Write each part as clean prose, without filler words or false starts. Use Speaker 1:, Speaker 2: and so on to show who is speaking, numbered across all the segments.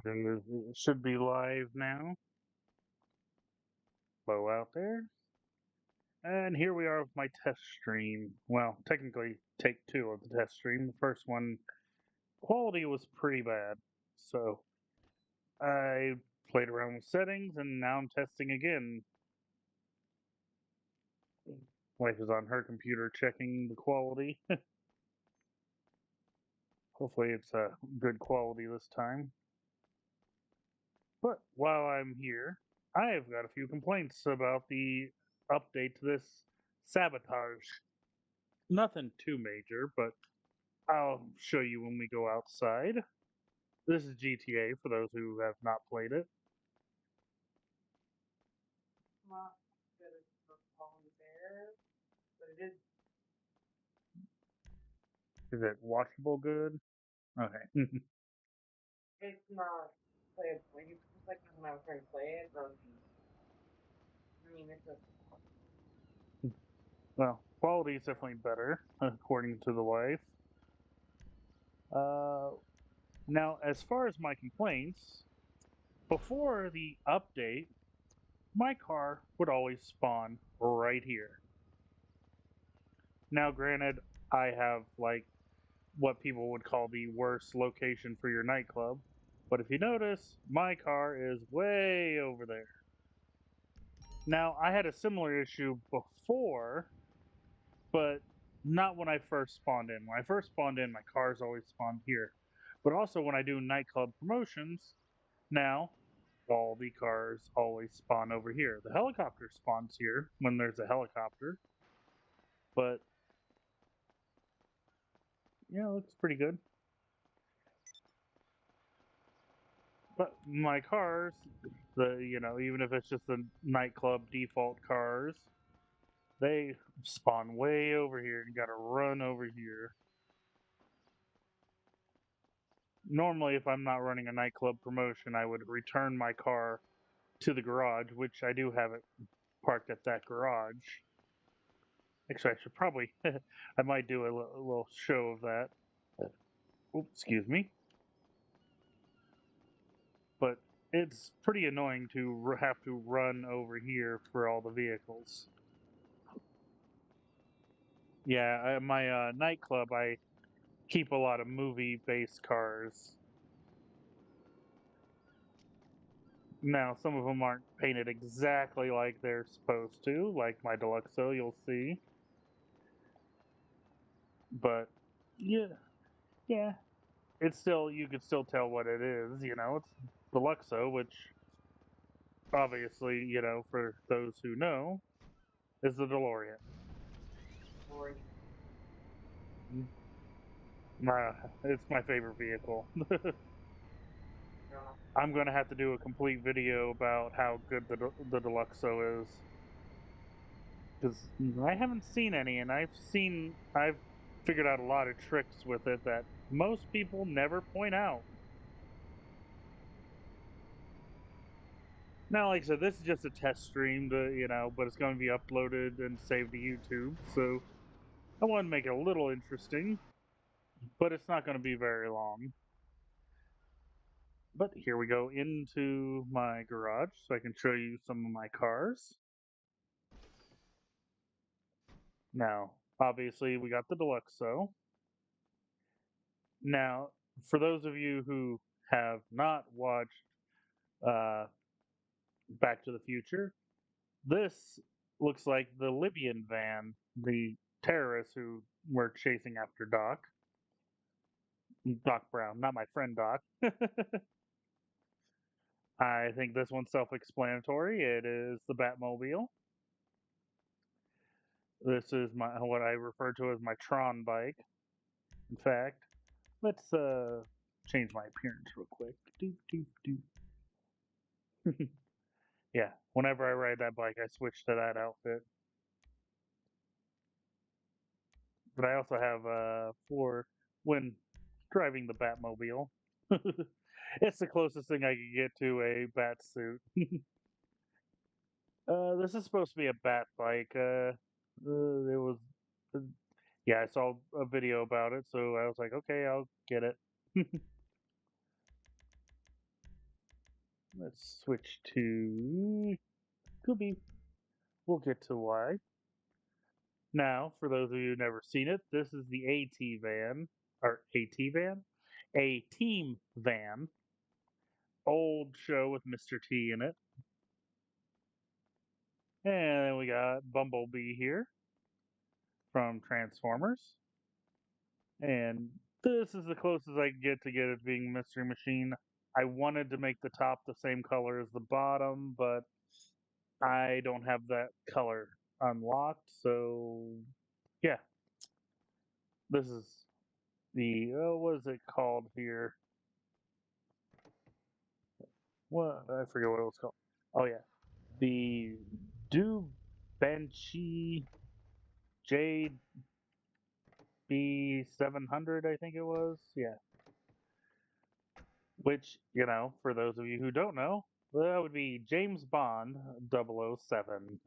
Speaker 1: It should be live now. Bow out there. And here we are with my test stream. Well, technically, take two of the test stream. The first one, quality was pretty bad. So I played around with settings and now I'm testing again. Wife is on her computer checking the quality. Hopefully, it's good quality this time. But while I'm here, I have got a few complaints about the update to this sabotage. Nothing too major, but I'll show you when we go outside. This is GTA for those who have not played it. Not good for falling bear, but it is. Is it watchable good? Okay. It's not playable. You like when I was trying to play it, or I mean, it's a. Well, quality is definitely better according to the wife. Uh, Now, as far as my complaints, before the update, my car would always spawn right here. Now, granted, I have like what people would call the worst location for your nightclub, but if you notice, my car is way over there. Now, I had a similar issue before, but not when I first spawned in. When I first spawned in, my cars always spawned here. But also, when I do nightclub promotions, now all the cars always spawn over here. The helicopter spawns here when there's a helicopter, but yeah, it looks pretty good. But my cars, even if it's just the nightclub default cars, they spawn way over here and gotta run over here. Normally, if I'm not running a nightclub promotion, I would return my car to the garage, which I do have it parked at that garage. Actually, I should probably, I might do a little show of that. Oops, excuse me. But it's pretty annoying to have to run over here for all the vehicles. Yeah, my nightclub, I keep a lot of movie-based cars. Now, some of them aren't painted exactly like they're supposed to, like my Deluxo, you'll see. But yeah, yeah, it's still you can still tell what it is. It's Deluxo, which obviously, for those who know, is the DeLorean. DeLorean. It's my favorite vehicle. I'm gonna have to do a complete video about how good the Deluxo is because I haven't seen any, and I've figured out a lot of tricks with it that most people never point out. Now, like I said, this is just a test stream, but it's going to be uploaded and saved to YouTube, so I want to make it a little interesting, but it's not going to be very long. But here we go into my garage so I can show you some of my cars. Now, obviously, we got the Deluxo. Now, for those of you who have not watched uh, Back to the Future, this looks like the Libyan van, the terrorists who were chasing after Doc Brown, not my friend Doc. I think this one's self-explanatory. It is the Batmobile. This is what I refer to as my Tron bike. In fact, let's change my appearance real quick. Doop doop doop. Yeah, whenever I ride that bike, I switch to that outfit. But I also have for when driving the Batmobile. It's the closest thing I could get to a bat suit. This is supposed to be a bat bike. It was Yeah, I saw a video about it, so I was like, okay, I'll get it. Let's switch to Scooby. We'll get to why. Now, for those of you who've never seen it, this is the AT van, or AT van? A team van. Old show with Mr. T in it. And then we got Bumblebee here from Transformers. And this is the closest I can get it being Mystery Machine. I wanted to make the top the same color as the bottom, but I don't have that color unlocked. So, yeah, this is the, what is it called here? What? I forget what it was called. Oh, yeah. The Do Banshee JB700, I think it was. Yeah. Which, for those of you who don't know, that would be James Bond 007.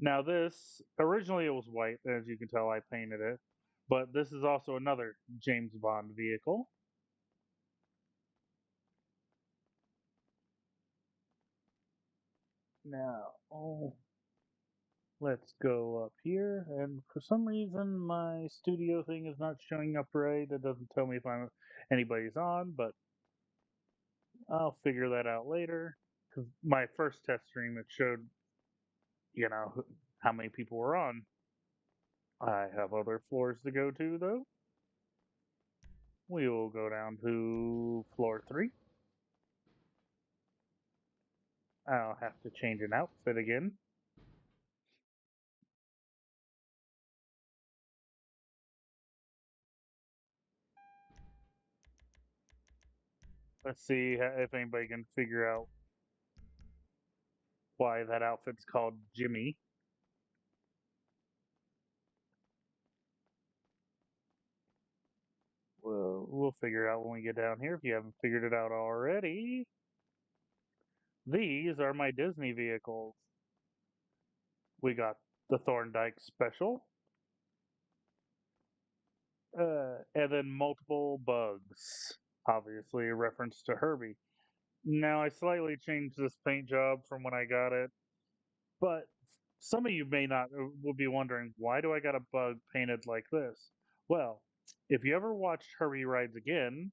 Speaker 1: Now, this originally it was white, as you can tell, I painted it, but this is also another James Bond vehicle. Now, let's go up here, and for some reason my studio thing is not showing up right. It doesn't tell me if anybody's on, but I'll figure that out later. Because my first test stream, it showed, how many people were on. I have other floors to go to, though. We will go down to floor 3. I'll have to change an outfit again. Let's see if anybody can figure out why that outfit's called Jimmy. We'll figure it out when we get down here if you haven't figured it out already. These are my Disney vehicles. We got the Thorndike Special, and then multiple bugs. Obviously, a reference to Herbie. Now, I slightly changed this paint job from when I got it, but some of you may not will be wondering, why do I got a bug painted like this? Well, if you ever watched Herbie Rides Again,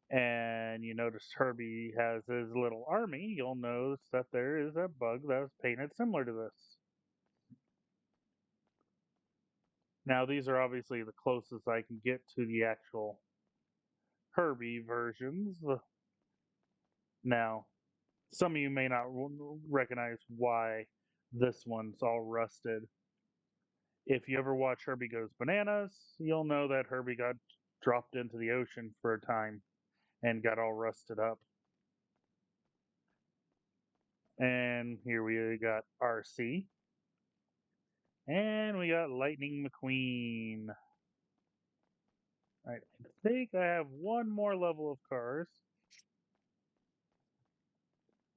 Speaker 1: and you notice Herbie has his little army, you'll notice that there is a bug that was painted similar to this. Now, these are obviously the closest I can get to the actual Herbie versions. Now, some of you may not recognize why this one's all rusted. If you ever watch Herbie Goes Bananas, you'll know that Herbie got dropped into the ocean for a time and got all rusted up. And here we got RC. And we got Lightning McQueen. Alright, I think I have one more level of cars.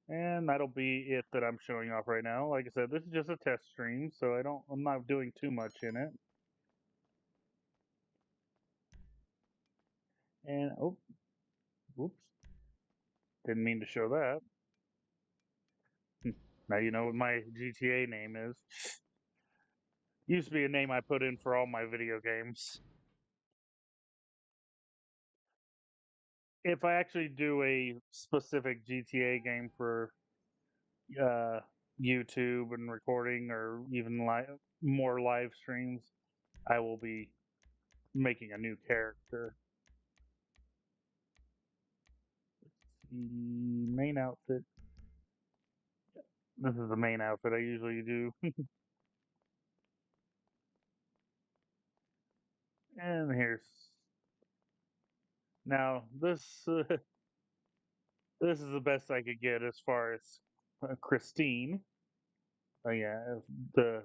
Speaker 1: And that'll be it that I'm showing off right now. Like I said, this is just a test stream, so I'm not doing too much in it. And oh, whoops. Didn't mean to show that. Now you know what my GTA name is. Used to be a name I put in for all my video games. If I actually do a specific GTA game for uh, YouTube and recording, or even more live streams, I will be making a new character. The main outfit. This is the main outfit I usually do. And here's now this is the best I could get as far as Christine. Oh yeah, the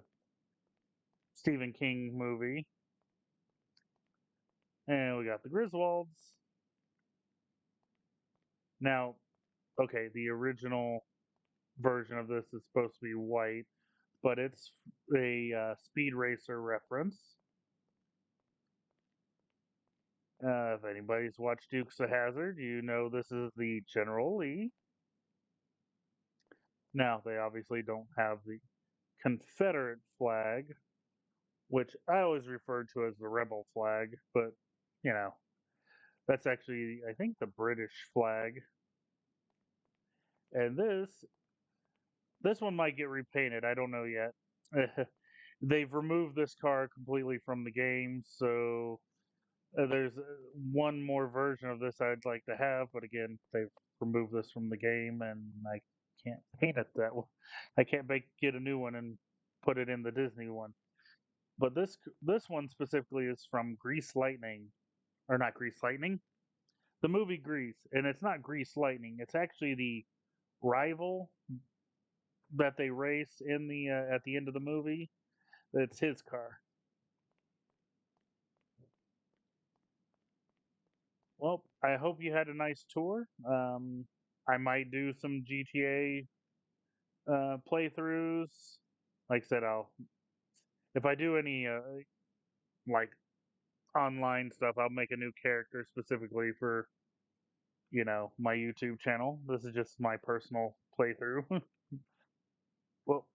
Speaker 1: Stephen King movie. And we got the Griswolds. Now, okay, the original version of this is supposed to be white, but it's a Speed Racer reference. If anybody's watched Dukes of Hazzard, you know this is the General Lee. Now, they obviously don't have the Confederate flag, which I always referred to as the rebel flag, but you know, that's actually, I think, the British flag. And this one might get repainted. I don't know yet. They've removed this car completely from the game, so there's one more version of this I'd like to have, but again, they've removed this from the game, and I can't paint it that way. I can't get a new one and put it in the Disney one. But this one specifically is from Grease Lightning, or not Grease Lightning, the movie Grease, and it's not Grease Lightning. It's actually the rival that they race in the at the end of the movie. It's his car. Well, I hope you had a nice tour. I might do some GTA playthroughs. Like I said, I'll if I do any like online stuff, I'll make a new character specifically for my YouTube channel. This is just my personal playthrough. Well,